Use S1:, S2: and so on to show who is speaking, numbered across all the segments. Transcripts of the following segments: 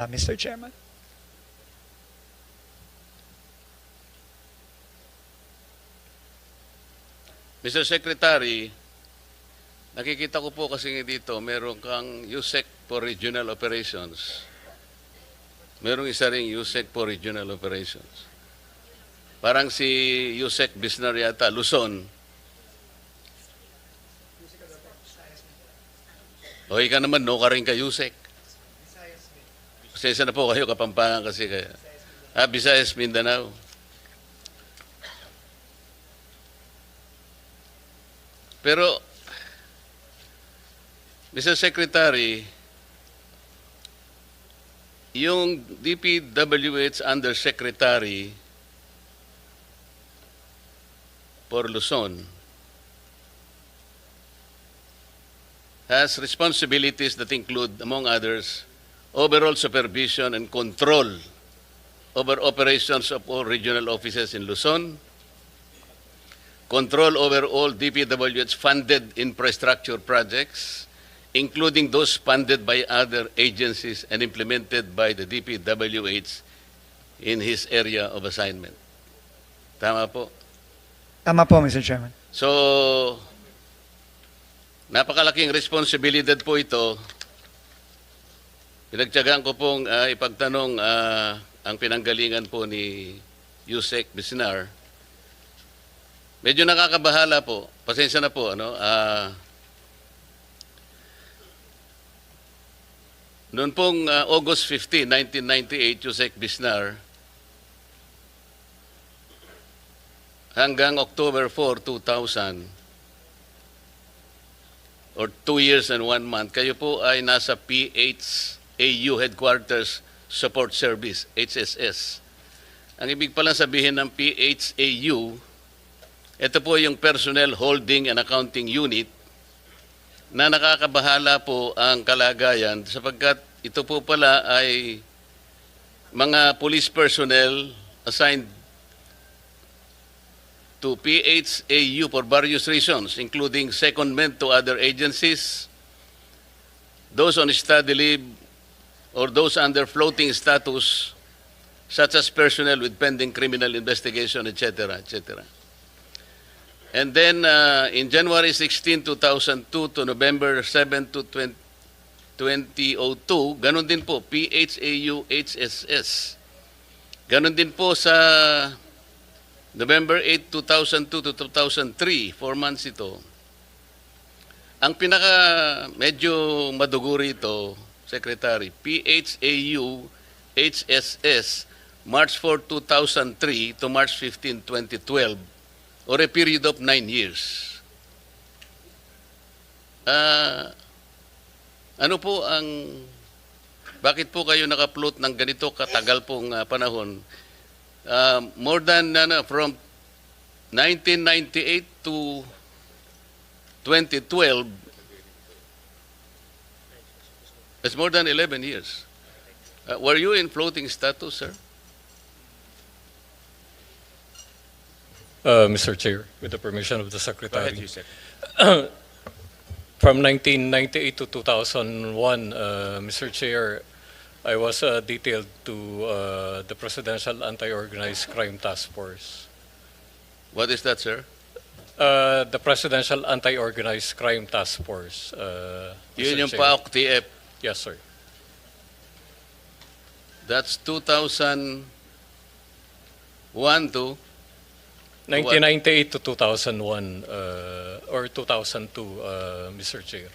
S1: Mr. Chairman.
S2: Mr. Secretary, nakikita ko po kasi dito, meron kang USEC for Regional Operations. Merong isa ring USEC for Regional Operations. Parang si USEC Bisnar yata, Luzon. O ika naman, no ka rin ka USEC. Pasensya na po kayo, Kapampangan kasi kaya. Visayas, Mindanao. Pero, Mr. Secretary, yung DPWH Undersecretary for Luzon has responsibilities that include, among others, overall supervision and control over operations of all regional offices in Luzon, control over all DPWH-funded infrastructure projects, including those funded by other agencies and implemented by the DPWH in his area of assignment. Tama po?
S1: Tama po, Mr. Chairman.
S2: So, napakalaking responsibilidad po ito. Pinagtiyagaan ko pong ipagtanong ang pinanggalingan po ni Yusek Bisnar. Medyo nakakabahala po. Pasensya na po. Noon pong August 15, 1998, Yusek Bisnar, hanggang October 4, 2000, or 2 years and 1 month, kayo po ay nasa PHAU Headquarters Support Service, HSS. Ang ibig pala sabihin ng PHAU, ito po yung Personnel Holding and Accounting Unit na nakakabahala po ang kalagayan sapagkat ito po pala ay mga police personnel assigned to PHAU for various reasons, including secondment to other agencies, those on study leave, or those under floating status, such as personnel with pending criminal investigation, etc., etc. And then, in January 16, 2002 to November 7 to 2002, ganun din po, PHAU HSS. Ganun din po sa November 8, 2002 to 2003, 4 months ito. Ang pinaka medyo maduguri ito, Secretary, PHAU HSS, March 4, 2003 to March 15, 2012, or a period of 9 years. Ano po ang, bakit po kayo naka-float ng ganito katagal pong panahon? More than, from 1998 to 2012, it's more than 11 years. Were you in floating status, sir?
S3: Mr. Chair, with the permission of the Secretary.
S2: Go ahead, Yusek.
S3: From 1998 to 2001, Mr. Chair, I was detailed to the Presidential Anti-Organized Crime Task Force.
S2: What is that, sir?
S3: The Presidential Anti-Organized Crime Task Force.
S2: Yun
S3: Mr.
S2: yung
S3: Chair.
S2: PAOK-TF.
S3: Yes, sir.
S2: That's 2001 to
S3: 1998 to 2001 or 2002, Mr. Chair.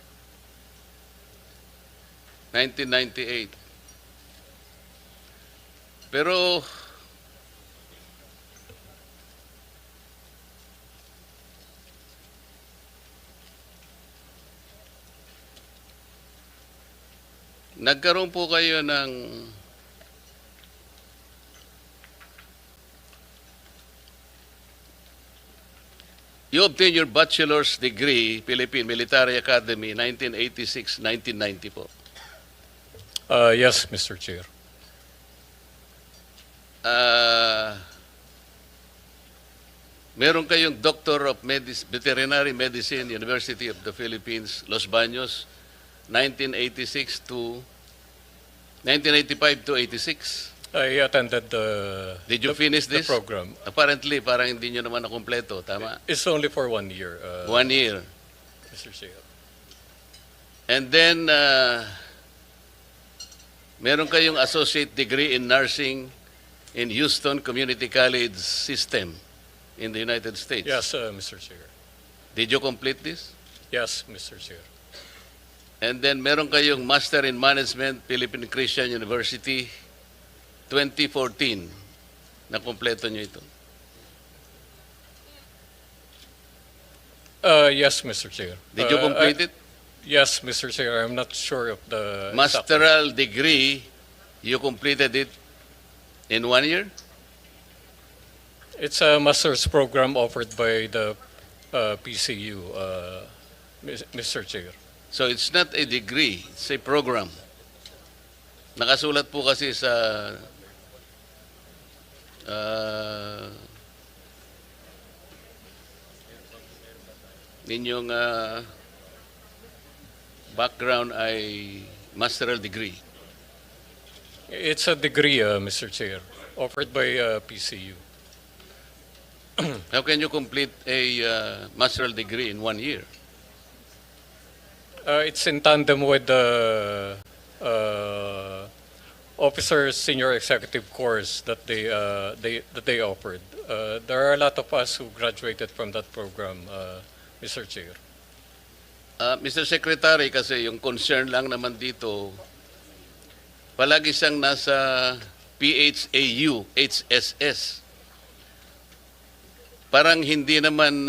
S2: 1998. Pero nagkaroon po kayo ng you obtained your bachelor's degree, Philippine Military Academy, 1986-1990 po.
S3: Yes, Mr. Chair.
S2: Meron kayong Doctor of Veterinary Medicine, University of the Philippines, Los Baños, 1986 to 1985 to 86.
S3: I attended the
S2: Did you finish
S3: the
S2: this?
S3: program.
S2: Apparently, parang hindi nyo naman nakumpleto. Tama?
S3: It's only for 1 year,
S2: 1 year.
S3: Mr. Chair.
S2: And then, meron kayong associate degree in nursing in Houston Community College System in the United States.
S3: Yes, Mr. Chair.
S2: Did you complete this?
S3: Yes, Mr. Chair.
S2: And then, meron kayong Master in Management, Philippine Christian University, 2014. Nakumpleto nyo ito.
S3: Yes, Mr. Chair.
S2: Did you complete it?
S3: Yes, Mr. Chair. I'm not sure of the exact-
S2: Masteral degree, you completed it in 1 year?
S3: It's a master's program offered by the PCU, Mr. Chair.
S2: So it's not a degree, it's a program. Nakasulat po kasi sa ninyong background ay masteral degree.
S3: It's a degree, Mr. Chair, offered by PCU.
S2: How can you complete a masteral degree in 1 year?
S3: It's in tandem with the officer senior executive course that they offered. There are a lot of us who graduated from that program, Mr. Chair.
S2: Mr. Secretary, kasi yung concern lang naman dito, palagi siyang nasa PHAU, HSS. Parang hindi naman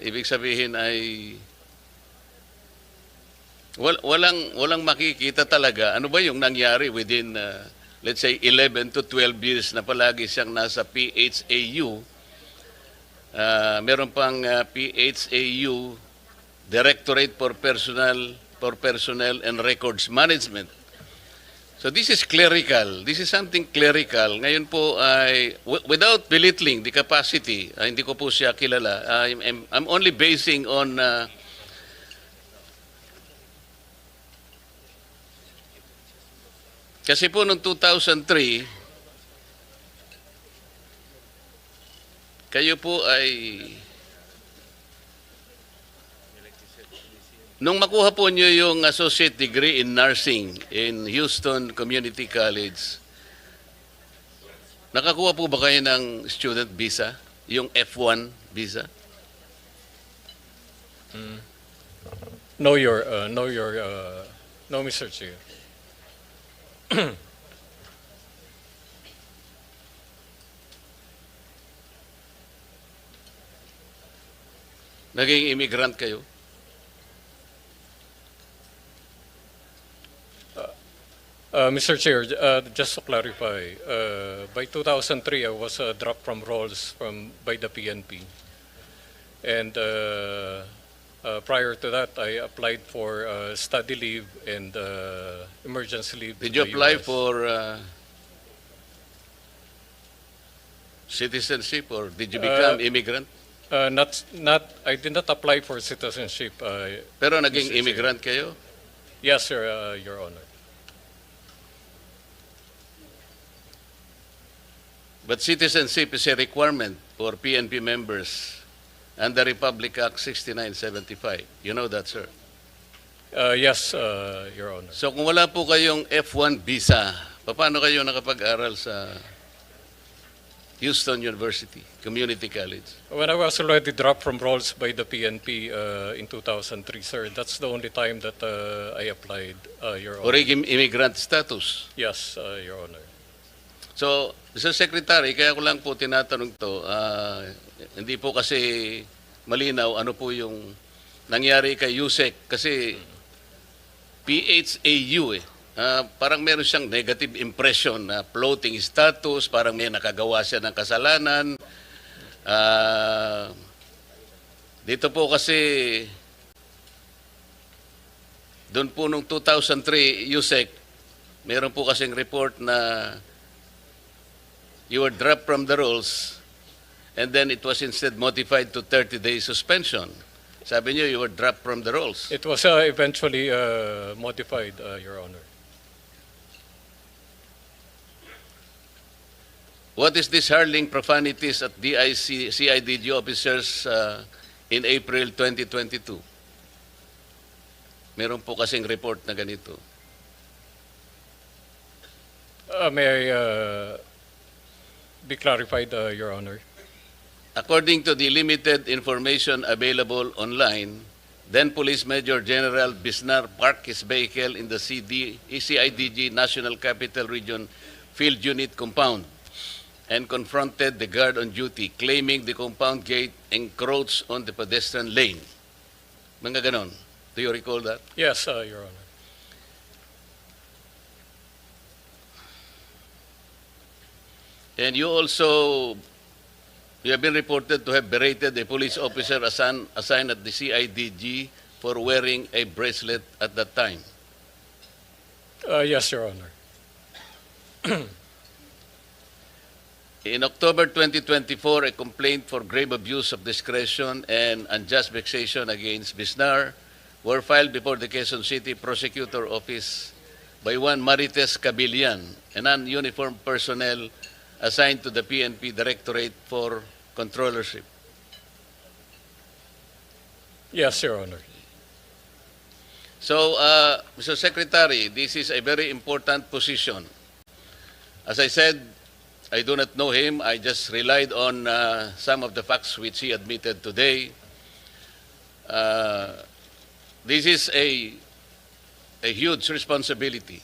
S2: ibig sabihin ay walang makikita talaga. Ano ba yung nangyari within let's say 11 to 12 years na palagi siyang nasa PHAU? Meron pang PHAU Directorate for Personnel and Records Management. So this is clerical. This is something clerical. Ngayon po ay without belittling the capacity, hindi ko po siya kilala. I'm only basing on kasi po noong 2003 kayo po ay nung makuha po niyo yung associate degree in nursing in Houston Community College, nakakuha po ba kayo ng student visa? Yung F1 visa?
S3: No, Mr. Chair.
S2: Naging immigrant kayo?
S3: Mr. Chair, just to clarify, by 2003, I was dropped from roles by the PNP. And prior to that, I applied for study leave and emergency leave.
S2: Did
S3: to
S2: you
S3: the
S2: apply
S3: US.
S2: for citizenship or did you become immigrant?
S3: I did not apply for citizenship.
S2: Pero naging
S3: Mr. Chair.
S2: immigrant kayo?
S3: Yes, sir, Your Honor.
S2: But citizenship is a requirement for PNP members under Republic Act 6975. You know that, sir.
S3: Yes, Your Honor.
S2: So kung wala po kayong F1 visa, paano kayo nakapag-aral sa Houston University Community College?
S3: When I was already dropped from roles by the PNP in 2003, sir, that's the only time that I applied, Your Honor.
S2: Or immigrant status?
S3: Yes, Your Honor.
S2: So, Mr. Secretary, kaya ko lang po tinatanong to, hindi po kasi malinaw ano po yung nangyari kay Yusek kasi PHAU parang meron siyang negative impression na floating status, parang may nakagawa siya ng kasalanan. Dito po kasi doon po nung 2003, Yusek, meron po kasing report na you were dropped from the rolls and then it was instead modified to 30-day suspension. Sabi niyo, you were dropped from the rolls.
S3: It was eventually modified, Your Honor.
S2: What is this hurling profanities at CIDG officers in April 2022? Meron po kasing report na ganito.
S3: May I be clarified, Your Honor?
S2: According to the limited information available online, then Police Major General Bisnar parked his vehicle in the CIDG National Capital Region Field Unit compound and confronted the guard on duty, claiming the compound gate encroached on the pedestrian lane. Mga ganon. Do you recall that?
S3: Yes, Your Honor.
S2: And you have been reported to have berated a police officer assigned at the CIDG for wearing a bracelet at that time.
S3: Yes, Your Honor.
S2: In October 2024, a complaint for grave abuse of discretion and unjust vexation against Bisnar were filed before the Quezon City Prosecutor Office by one Marites Cabilian, a non-uniformed personnel assigned to the PNP Directorate for Controllership.
S3: Yes, Your Honor.
S2: So, Mr. Secretary, this is a very important position. As I said, I do not know him. I just relied on some of the facts which he admitted today. This is a huge responsibility.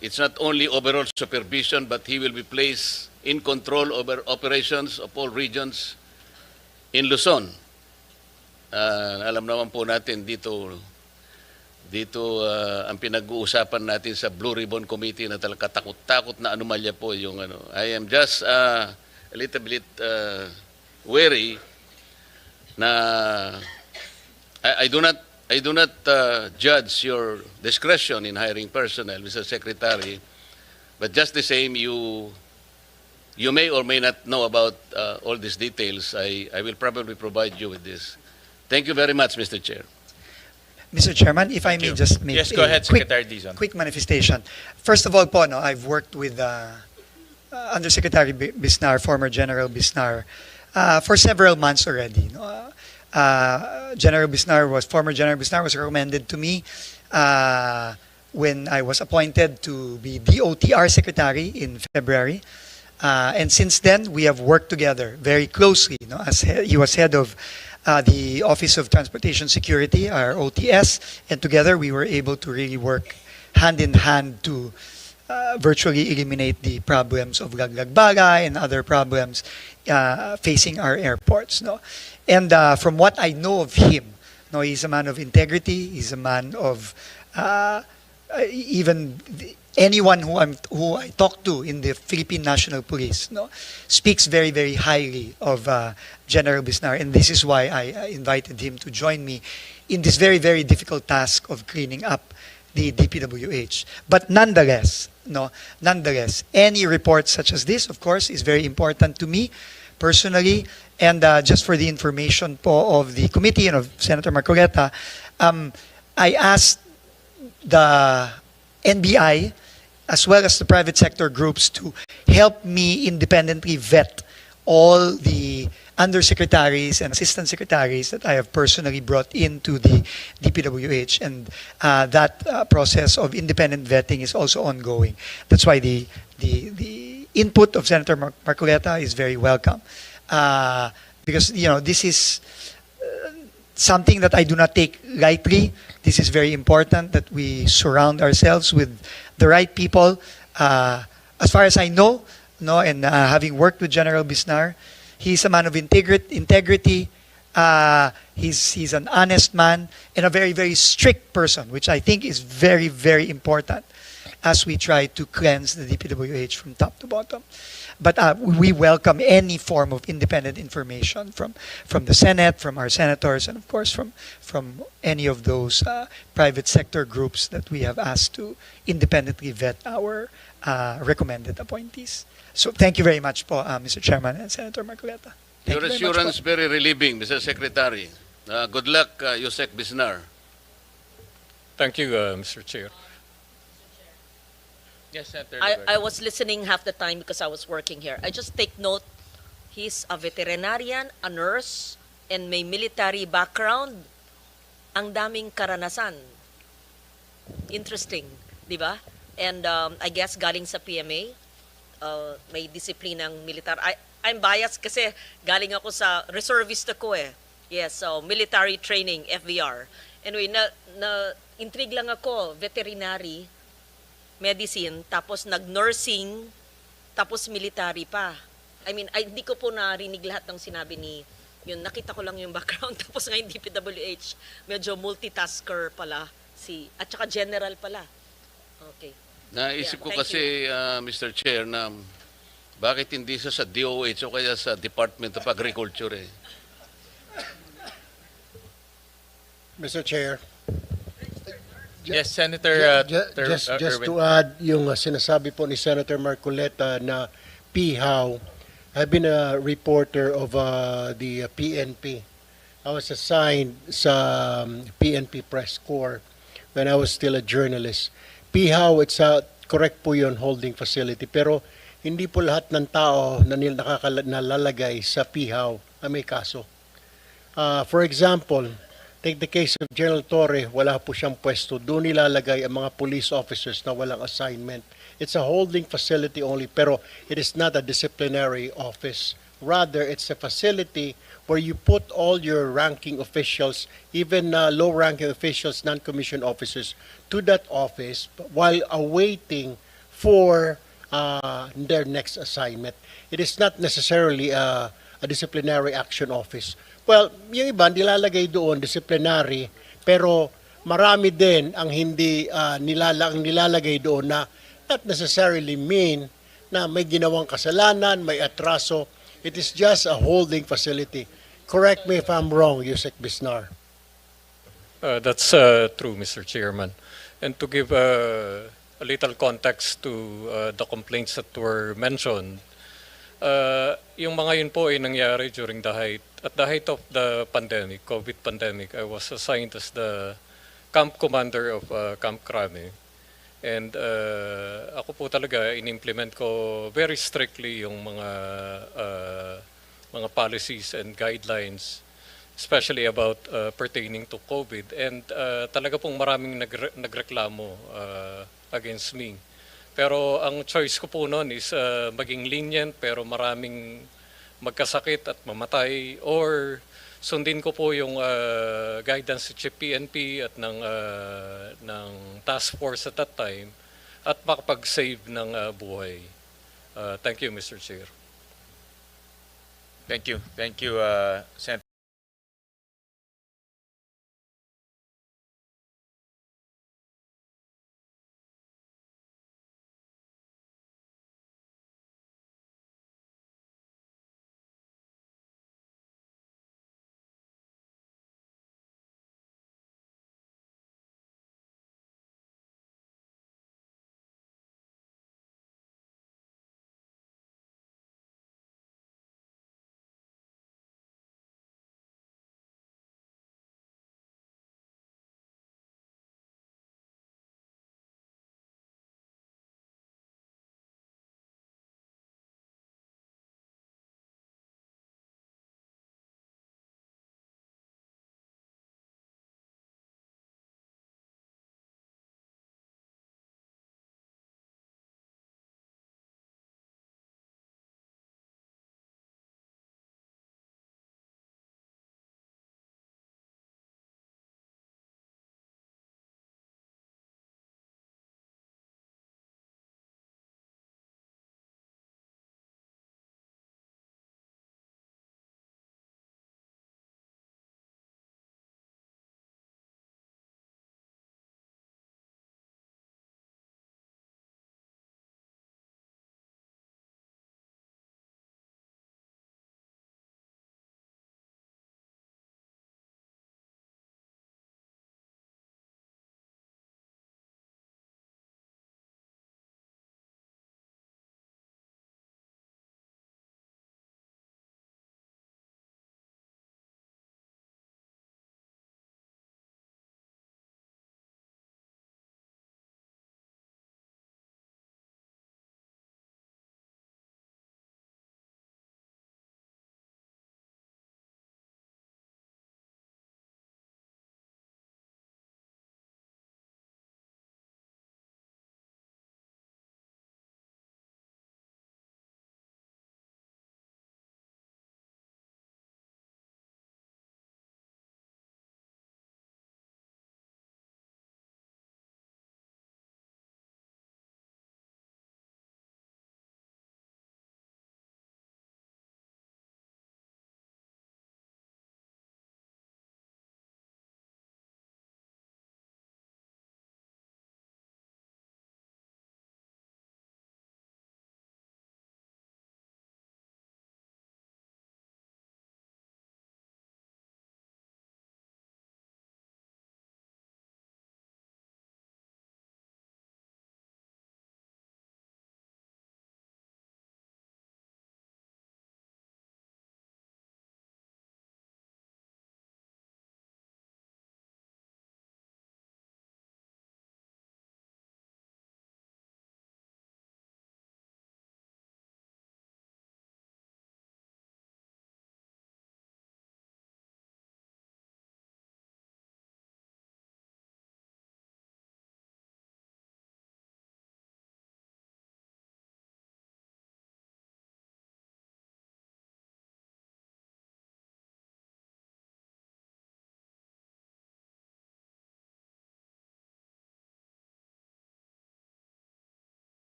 S2: It's not only overall supervision, but he will be placed in control over operations of all regions in Luzon. Alam naman po natin dito ang pinag-uusapan natin sa Blue Ribbon Committee na talaga takot-takot na anomalya po yung ano. I am just a little bit wary na I do not judge your discretion in hiring personnel, Mr. Secretary, but just the same, you may or may not know about all these details. I will probably provide you with this. Thank you very much, Mr. Chair.
S1: Mr. Chairman, if I may just make
S4: Yes, go ahead, Secretary Dizon.
S1: quick manifestation. First of all po, no, I've worked with Undersecretary Bisnar, former General Bisnar, for several months already. No? Former General Bisnar was recommended to me when I was appointed to be DOTR Secretary in February. And since then, we have worked together very closely. No? As he was head of the Office of Transportation Security, our OTS, and together we were able to really work hand in hand to virtually eliminate the problems of Laglagbala and other problems facing our airports. No? And from what I know of him, no, he's a man of integrity, he's a man of even anyone who I talk to in the Philippine National Police, no, speaks very, very highly of General Bisnar, and this is why I invited him to join me in this very, very difficult task of cleaning up the Dpwh. But nonetheless, any report such as this, of course, is very important to me personally, and just for the information po of the committee and of Senator Marcoleta, I asked the NBI as well as the private sector groups to help me independently vet all the undersecretaries and assistant secretaries that I have personally brought into the Dpwh, and that process of independent vetting is also ongoing. That's why the input of Senator Marcoleta is very welcome, because this is something that I do not take lightly. This is very important that we surround ourselves with the right people. As far as I know, and having worked with General Bisnar, he's a man of integrity. He's an honest man and a very, very strict person, which I think is very, very important as we try to cleanse the Dpwh from top to bottom. But we welcome any form of independent information from the Senate, from our senators, and of course from any of those private sector groups that we have asked to independently vet our recommended appointees. So thank you very much po, Mr. Chairman and Senator Marcoleta.
S2: Your
S1: Thank you very much
S2: assurance very relieving, Mr. Secretary. Good luck, Yusek Bisnar.
S3: Thank you, Mr. Chair.
S4: Yes, Senator.
S5: I was listening half the time because I was working here. I just take note, he's a veterinarian, a nurse, and may military background. Ang daming karanasan. Interesting, di ba? And I guess galing sa PMA, may disiplinang militar. I'm biased kasi galing ako sa reservist ako eh. Yes, so military training, FVR. Anyway, intrigue lang ako, veterinary, medicine, tapos nag-nursing, tapos military pa. I mean, hindi ko po narinig lahat ng sinabi ni, yun, nakita ko lang yung background, tapos ngayon DPWH, medyo multitasker pala, at saka general pala. Okay.
S2: Naisip ko
S5: Thank
S2: kasi, Mr. Chair, na bakit hindi siya sa DOH o kaya sa Department of Agriculture eh?
S6: Mr. Chair,
S4: Yes, Senator.
S6: just to add yung sinasabi po ni Senator Marcoleta na PHAW, I've been a reporter of the PNP. I was assigned sa PNP Press Corps when I was still a journalist. PHAW, it's a correct po yun, holding facility. Pero hindi po lahat ng tao na nalalagay sa PHAW ay may kaso. For example, take the case of General Torre, wala po siyang pwesto. Doon nilalagay ang mga police officers na walang assignment. It's a holding facility only, pero it is not a disciplinary office. Rather, it's a facility where you put all your ranking officials, even low-ranking officials, non-commissioned officers, to that office while awaiting for their next assignment. It is not necessarily a disciplinary action office. Well, yung iba nilalagay doon disciplinary, pero marami din ang hindi nilalagay doon na not necessarily mean na may ginawang kasalanan, may atraso. It is just a holding facility. Correct me if I'm wrong, Yusek Bisnar.
S3: That's true, Mr. Chairman. And to give a little context to the complaints that were mentioned, yung mga yun po ay nangyari during at the height of the pandemic, COVID pandemic. I was assigned as the camp commander of Camp Crame. And ako po talaga, in-implement ko very strictly yung mga policies and guidelines, especially about pertaining to COVID. And talaga pong maraming nagreklamo against me. Pero ang choice ko po noon is maging lenient pero maraming magkasakit at mamatay, or sundin ko po yung guidance sa PNP at ng task force at that time at makapag-save ng buhay. Thank you, Mr. Chair.
S4: Thank you. Thank you, Senator.